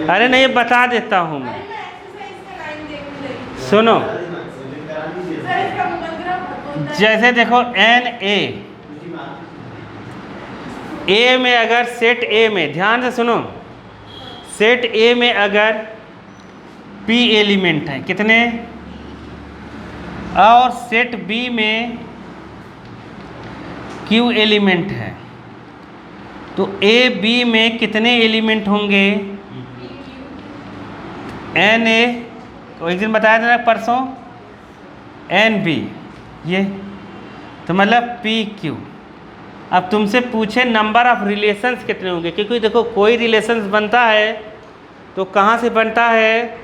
अरे नहीं, बता देता हूँ मैं, सुनो। जैसे देखो ए में अगर सेट ए में, ध्यान से सुनो, सेट ए में अगर p एलिमेंट है कितने, और सेट बी में q एलिमेंट है, तो ए बी में कितने एलिमेंट होंगे? एन ए, तो एक दिन बताया था ना परसों, एन बी, ये तो मतलब पी क्यू। अब तुमसे पूछे नंबर ऑफ रिलेशंस कितने होंगे, क्योंकि देखो कोई रिलेशंस बनता है तो कहाँ से बनता है?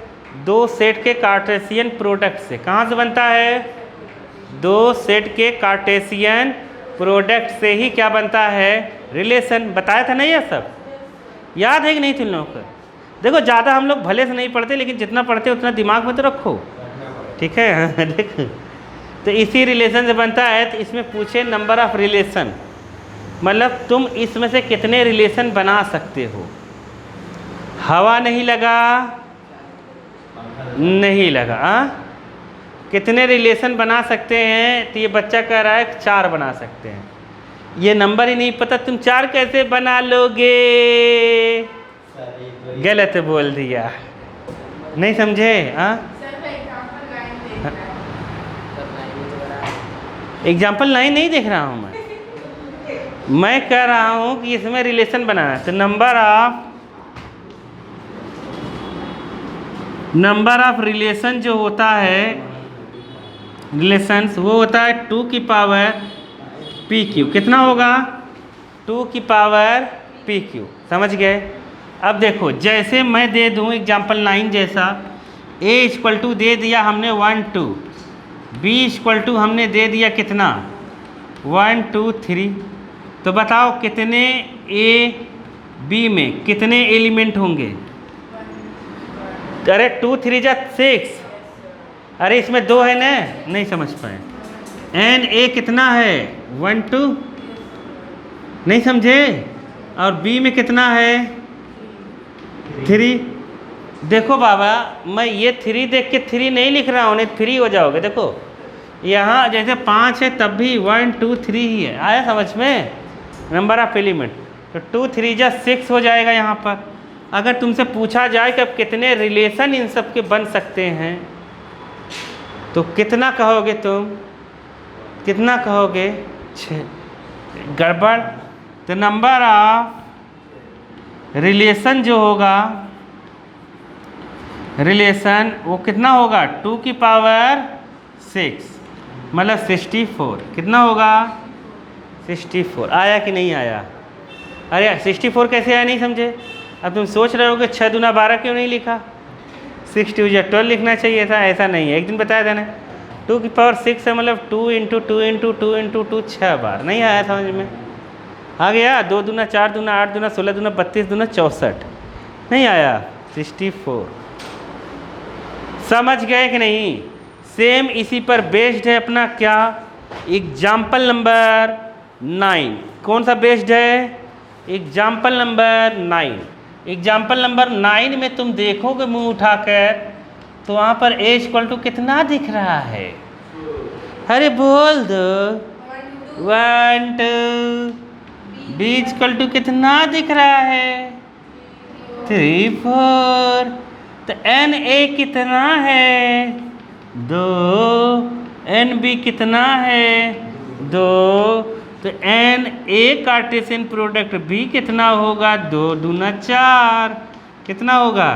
दो सेट के कार्टेशियन प्रोडक्ट से। कहाँ से बनता है? दो सेट के कार्टेशियन प्रोडक्ट से ही क्या बनता है? रिलेशन। बताया था ना ये सब, याद है कि नहीं तुम लोगों को? देखो ज़्यादा हम लोग भले से नहीं पढ़ते, लेकिन जितना पढ़ते उतना दिमाग में तो रखो, ठीक है? देखो, तो इसी रिलेशन से बनता है। तो इसमें पूछे नंबर ऑफ रिलेशन, मतलब तुम इसमें से कितने रिलेशन बना सकते हो? हवा नहीं लगा, नहीं लगा, कितने रिलेशन बना सकते हैं? तो ये बच्चा कह रहा है 4 बना सकते हैं। ये नंबर ही नहीं पता, तुम 4 कैसे बना लोगे? गलत बोल दिया, नहीं समझे? एग्जाम्पल लाइन नहीं देख रहा हूँ मैं कह रहा हूँ कि इसमें रिलेशन बनाना है। तो नंबर ऑफ रिलेशन जो होता है, रिलेशंस, वो होता है 2 की पावर पी क्यू। कितना होगा? 2 की पावर पी क्यू। समझ गए? अब देखो, जैसे मैं दे दूँ एग्जाम्पल 9 जैसा, ए इक्वल टू दे दिया हमने 1 2, बी इक्वल टू हमने दे दिया कितना? 1 2 3। तो बताओ कितने ए बी में कितने एलिमेंट होंगे? अरे 2 3 जा 6। अरे इसमें 2 है ना, नहीं समझ पाए। एन ए कितना है? 1 2, नहीं समझे? और बी में कितना है? 3। देखो बाबा, मैं ये 3 देख के 3 नहीं लिख रहा हूँ, नहीं 3 हो जाओगे। देखो यहाँ जैसे 5 है तब भी 1 2 3 ही है। आया समझ में? Number of element. तो 2 3 जा 6 हो जाएगा यहाँ पर। अगर तुमसे पूछा जाए कि अब कितने रिलेशन इन सब के बन सकते हैं, तो कितना कहोगे तुम? कितना कहोगे? 6। गड़बड़। तो नंबर ऑफ रिलेशन जो होगा, रिलेशन वो कितना होगा? 2 की पावर 6, मतलब 64। कितना होगा? 64। आया कि नहीं आया? अरे 64 कैसे आया, नहीं समझे? अब तुम सोच रहे हो कि 6 दूना 12 क्यों नहीं लिखा? 6 2 या 12 लिखना चाहिए था। ऐसा नहीं है, एक दिन बताया था ना, 2 की पावर 6 है, मतलब 2 इंटू 2 इंटू 2 इंटू 2 6 बार। नहीं आया समझ में? आ गया? 2 दूना 4 दूना 8 दूना 16 दूना 32 दूना 64। नहीं आया? 64। समझ गए कि नहीं? सेम इसी पर बेस्ड है अपना क्या? Example number 9। कौन सा बेस्ड है? Example number 9। एग्जाम्पल नंबर 9 में तुम देखोगे मुंह उठाकर, तो वहाँ पर ए इक्वल टू कितना दिख रहा है? अरे बोल दो। 1 2। बी इक्वल टू कितना दिख रहा है? 3 4। तो एन ए कितना है? 2। एन बी कितना है? 2। तो n A cartesian product B कितना होगा? 2 दूना 4। कितना होगा?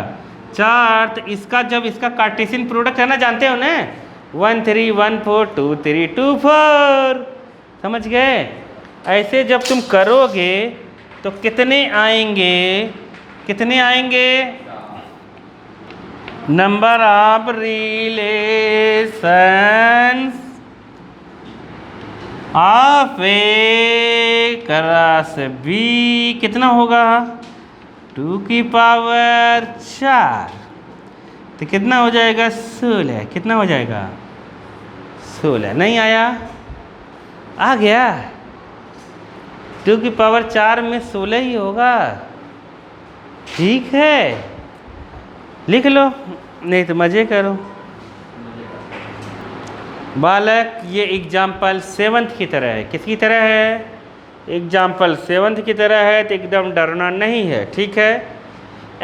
4। तो इसका जब इसका कार्टेशियन प्रोडक्ट है ना, जानते हो ना, 1 3 1 4 2 3 2 4। समझ गए? ऐसे जब तुम करोगे तो कितने आएंगे? कितने आएंगे? Number of relations of A cross B कितना होगा? 2 की पावर 4। तो कितना हो जाएगा? 16। कितना हो जाएगा? 16। नहीं आया? आ गया? 2 की पावर 4 में 16 ही होगा। ठीक है, लिख लो, नहीं तो मज़े करो। बालक, ये एग्जाम्पल 7th की तरह है। किसकी तरह है? एग्जाम्पल 7th की तरह है, तो एकदम डरना नहीं है, ठीक है।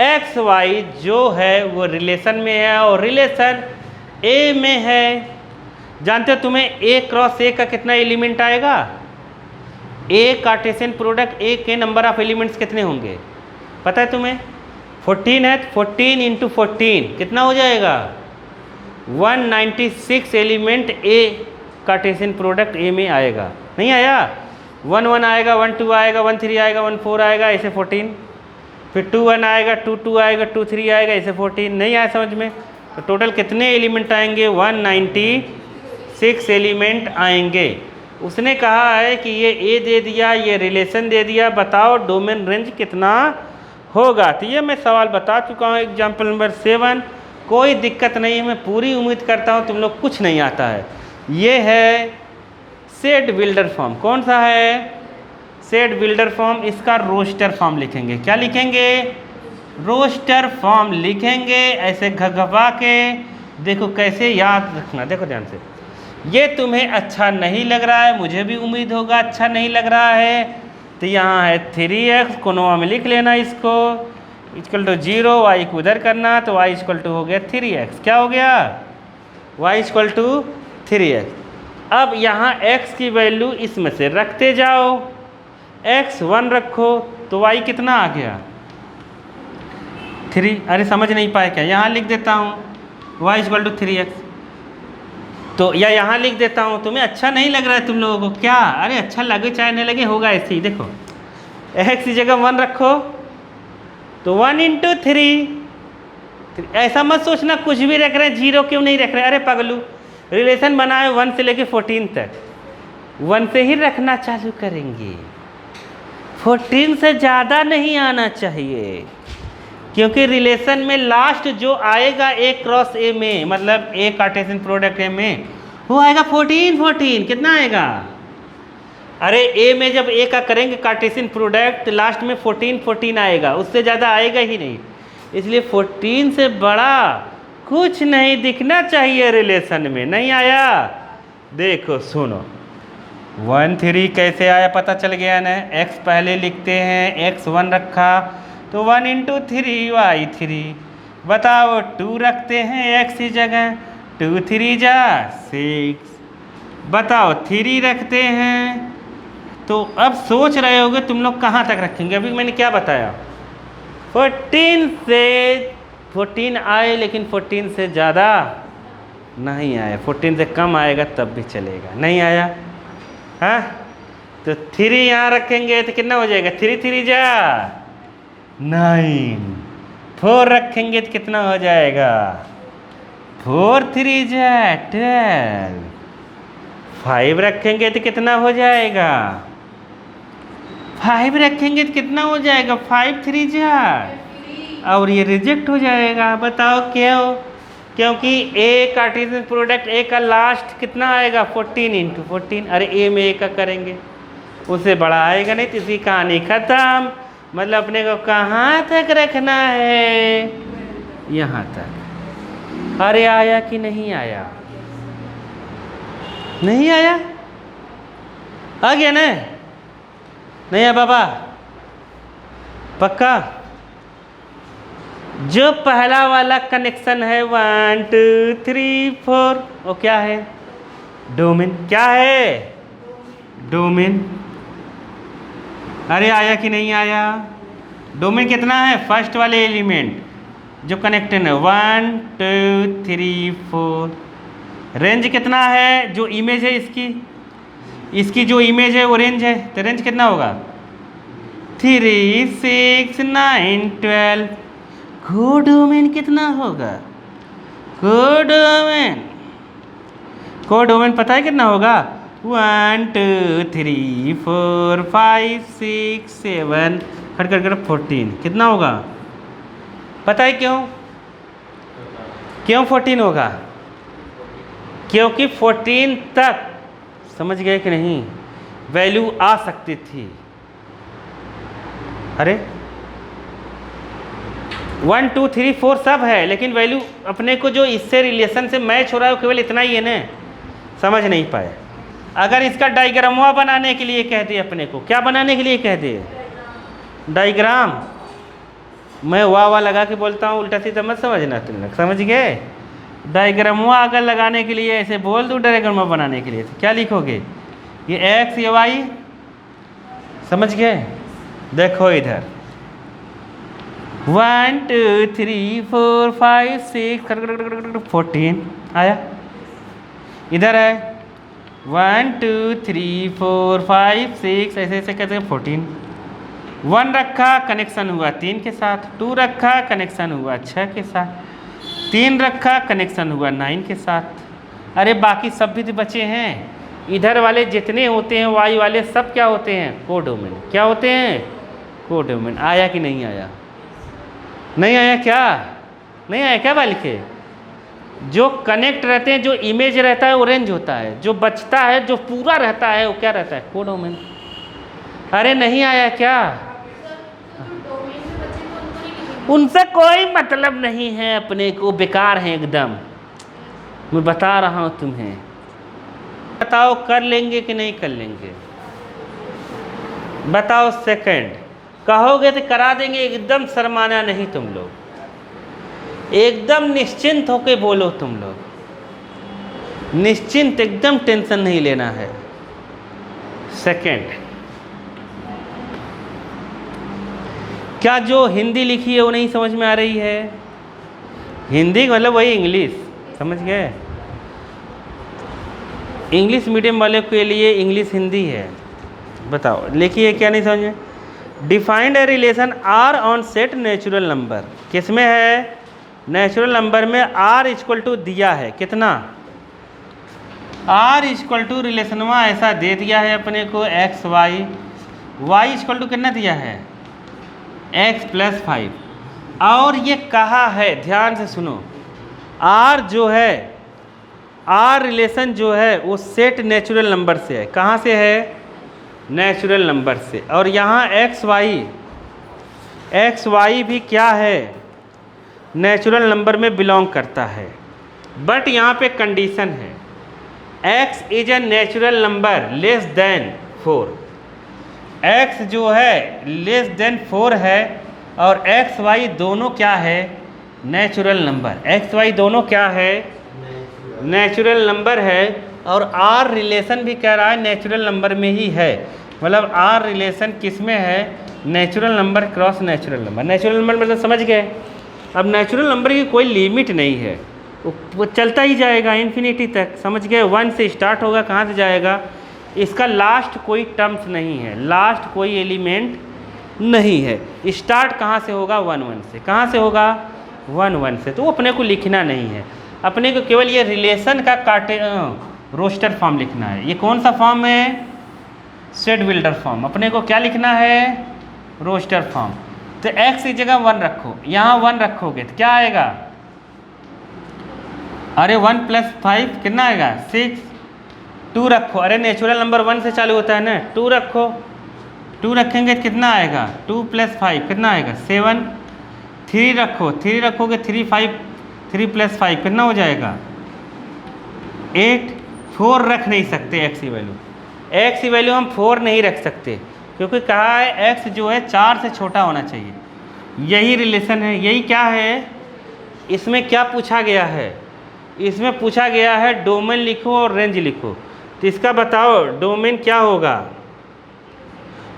एक्स वाई जो है वो रिलेशन में है और रिलेशन ए में है। जानते हो तुम्हें ए क्रॉस ए का कितना एलिमेंट आएगा? ए कार्टेशियन प्रोडक्ट ए के नंबर ऑफ एलिमेंट्स कितने होंगे पता है तुम्हें? 14 है, 14 इंटू 14 कितना हो जाएगा? 196 एलिमेंट ए कार्टेशियन प्रोडक्ट ए में आएगा। नहीं आया? 1 1 आएगा, 1 2 आएगा, 1 3 आएगा, 1 4 आएगा, ऐसे 14। फिर 2 1 आएगा, 2 2 आएगा, 2 3 आएगा, ऐसे 14। नहीं आया समझ में? तो टोटल कितने एलिमेंट आएंगे? 196 एलिमेंट आएंगे। उसने कहा है कि ये ए दे दिया, ये रिलेशन दे दिया, बताओ डोमेन रेंज कितना होगा। तो ये मैं सवाल बता चुका हूँ एग्जाम्पल नंबर 7। कोई दिक्कत नहीं है, मैं पूरी उम्मीद करता हूँ तुम लोग कुछ नहीं आता है। ये है सेट बिल्डर फॉर्म। कौन सा है? Set builder form. इसका रोस्टर फॉर्म लिखेंगे। क्या लिखेंगे? रोस्टर फॉर्म लिखेंगे, ऐसे घगवा के। देखो कैसे याद रखना, देखो ध्यान से। ये तुम्हें अच्छा नहीं लग रहा है, मुझे भी उम्मीद होगा अच्छा नहीं लग रहा है। तो यहाँ है 3x, कोनोवा में लिख लेना इसको, इक्वल टू 0, y को उधर करना, तो y इक्वल टू हो गया 3x। क्या हो गया? y equal to 3x। अब यहाँ x की वैल्यू इसमें से रखते जाओ। x 1 रखो तो y कितना आ गया? 3। अरे समझ नहीं पाए क्या? यहाँ लिख देता हूँ y इक्वल टू 3x। तो या यहाँ लिख देता हूँ। तुम्हें अच्छा नहीं लग रहा है तुम लोगों को? क्या? अरे अच्छा लगे चाहे नहीं लगे, होगा ऐसे ही। देखो x की जगह 1 रखो तो 1 इंटू 3। ऐसा मत सोचना कुछ भी रख रहे हैं, 0 क्यों नहीं रख रहे? अरे पगलू, रिलेशन बनाए 1 से लेके 14 तक, 1 से ही रखना चालू करेंगे। 14 से ज़्यादा नहीं आना चाहिए, क्योंकि रिलेशन में लास्ट जो आएगा ए क्रॉस ए में, मतलब ए कार्टेशियन प्रोडक्ट ए में, वो आएगा 14 14। कितना आएगा? अरे ए में जब ए का करेंगे कार्टेशियन प्रोडक्ट, लास्ट में 14 14 आएगा, उससे ज़्यादा आएगा ही नहीं। इसलिए 14 से बड़ा कुछ नहीं दिखना चाहिए रिलेशन में। नहीं आया? देखो सुनो, 1 3 कैसे आया पता चल गया ना। x पहले लिखते हैं, x 1 रखा तो 1 इंटू 3 y 3। बताओ 2 रखते हैं x की जगह, 2 3 जा 6। बताओ 3 रखते हैं। तो अब सोच रहे होगे तुम लोग कहाँ तक रखेंगे। अभी मैंने क्या बताया? 14 से 14 आए, लेकिन 14 से ज़्यादा नहीं आया। 14 से कम आएगा तब भी चलेगा। नहीं आया? हाँ, तो 3 यहाँ रखेंगे तो कितना हो जाएगा? 3 3 जा 9। 4 रखेंगे तो कितना हो जाएगा? 4 3 जा 12। 5 रखेंगे तो कितना हो जाएगा? 5 रखेंगे तो कितना हो जाएगा? 5 3 जा, और ये रिजेक्ट हो जाएगा। बताओ क्यों? क्योंकि ए कार्टेशियन प्रोडक्ट ए का लास्ट कितना आएगा? 14 इंटू 14। अरे ए में ए का करेंगे, उससे बड़ा आएगा नहीं, तो इसकी कहानी खत्म। मतलब अपने को कहाँ तक रखना है? यहाँ तक। अरे आया कि नहीं आया? नहीं आया? आ गया ना? नहीं आया बाबा? पक्का? जो पहला वाला कनेक्शन है 1 2 3 4, वो क्या है? डोमेन। क्या है? डोमेन। अरे आया कि नहीं आया? डोमेन कितना है? फर्स्ट वाले एलिमेंट जो कनेक्टेड है 1 2 3 4। रेंज कितना है? जो इमेज है इसकी जो इमेज है वो रेंज है, तो रेंज कितना होगा? 3 6 9 12। कोडोमेन कितना होगा? कोडोमेन पता है कितना होगा? 1 2 3 4 5 6 7 खट 14। कितना होगा? पता है क्यों? क्यों 14 होगा? क्योंकि 14 तक, समझ गए कि नहीं, वैल्यू आ सकती थी। अरे 1 2 3 4 सब है, लेकिन वैल्यू अपने को जो इससे रिलेशन से मैच हो रहा है वो केवल इतना ही है ना, समझ नहीं पाए। अगर इसका डायग्रामवा बनाने के लिए कह दे, अपने को क्या बनाने के लिए कह दे, डायग्राम, मैं वाह लगा के बोलता हूँ, उल्टा सीधा मत समझना तुम लोग, समझ गए। डायग्रामवा अगर लगाने के लिए ऐसे बोल दूँ, डायग्रामवा बनाने के लिए तो क्या लिखोगे, ये एक्स ये वाई, समझ गए। देखो इधर 1 2 3 4 5 6 14 आया, इधर है 1 2 3 4 5 6 ऐसे ऐसे कैसे 14। 1 रखा कनेक्शन हुआ 3 के साथ, 2 रखा कनेक्शन हुआ 6 के साथ, 3 रखा कनेक्शन हुआ 9 के साथ। अरे बाकी सब भी तो बचे हैं, इधर वाले जितने होते हैं वाई वाले सब क्या होते हैं, कोडोमेन। क्या होते हैं, कोडोमेन। आया कि नहीं आया, नहीं आया क्या, नहीं आया क्या बाल के। जो कनेक्ट रहते हैं, जो इमेज रहता है वो रेंज होता है, जो बचता है, जो पूरा रहता है वो क्या रहता है, कोडोमेन। अरे नहीं आया क्या, उनसे कोई मतलब नहीं है अपने को, बेकार है एकदम, मैं बता रहा हूँ तुम्हें। बताओ कर लेंगे कि नहीं कर लेंगे, बताओ। सेकंड कहोगे तो करा देंगे, एकदम शर्माना नहीं तुम लोग, एकदम निश्चिंत होके बोलो तुम लोग, निश्चिंत, एकदम टेंशन नहीं लेना है। सेकंड, क्या जो हिंदी लिखी है वो नहीं समझ में आ रही है, हिंदी मतलब वही इंग्लिश, समझ गए। इंग्लिश मीडियम वाले के लिए इंग्लिश हिंदी है। बताओ लिखिए क्या नहीं समझ में। Defined a relation R on set natural number, किस में है, नेचुरल नंबर में आर इक्वल टू दिया है कितना, आर इक्वल टू रिलेशनवा ऐसा दे दिया है अपने को x y, y equal to कितना दिया है एक्स प्लस 5, और ये कहा है, ध्यान से सुनो, आर जो है, आर रिलेशन जो है वो सेट नेचुरल नंबर से है। कहाँ से है, नेचुरल नंबर से। और यहाँ एक्स वाई भी क्या है, नेचुरल नंबर में बिलोंग करता है। बट यहाँ पे कंडीशन है, x is a natural number less than 4, x जो है लेस देन 4 है, और एक्स वाई दोनों क्या है, नेचुरल नंबर, एक्स वाई दोनों क्या है, नेचुरल नंबर है। और आर रिलेशन भी कह रहा है नेचुरल नंबर में ही है, मतलब आर रिलेशन किस में है, natural number cross natural number. Natural number मतलब समझ गए। अब नेचुरल नंबर की कोई लिमिट नहीं है, वो चलता ही जाएगा इन्फिनिटी तक, समझ गए। 1 से स्टार्ट होगा, कहाँ से जाएगा, इसका लास्ट कोई टर्म्स नहीं है, लास्ट कोई एलिमेंट नहीं है। स्टार्ट कहाँ से होगा, 1 1 से। कहाँ से होगा, 1 1 से। तो वो अपने को लिखना नहीं है, अपने को केवल ये रिलेशन का रोस्टर फॉर्म लिखना है। ये कौन सा फॉर्म है, सेट बिल्डर फॉर्म। अपने को क्या लिखना है, रोस्टर फॉर्म। तो x की जगह 1 रखो, यहाँ 1 रखोगे तो क्या आएगा, अरे 1 प्लस 5 कितना आएगा 6। 2 रखो, अरे नेचुरल नंबर 1 से चालू होता है ना, 2 रखो, 2 रखेंगे तो कितना आएगा, 2 प्लस 5 कितना आएगा 7। 3 रखो, 3 रखोगे 3 प्लस 5 कितना हो जाएगा 8। 4 रख नहीं सकते x की वैल्यू, x की वैल्यू हम 4 नहीं रख सकते, क्योंकि कहा है x जो है 4 से छोटा होना चाहिए। यही रिलेशन है, यही क्या है, इसमें क्या पूछा गया है, इसमें पूछा गया है डोमेन लिखो और रेंज लिखो। तो इसका बताओ डोमेन क्या होगा,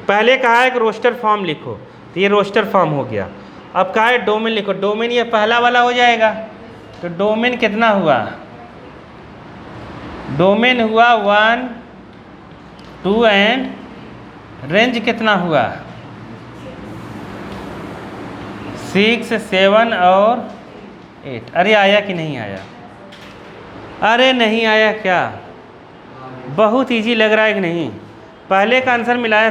पहले कहा है कि रोस्टर फॉर्म लिखो, तो ये रोस्टर फॉर्म हो गया। अब कहा है डोमेन लिखो, डोमेन ये पहला वाला हो जाएगा। तो डोमेन कितना हुआ, डोमेन हुआ 1 2 एंड रेंज कितना हुआ 6 7 और 8। अरे आया कि नहीं आया, अरे नहीं आया क्या, बहुत इजी लग रहा है कि नहीं। पहले का आंसर मिलाया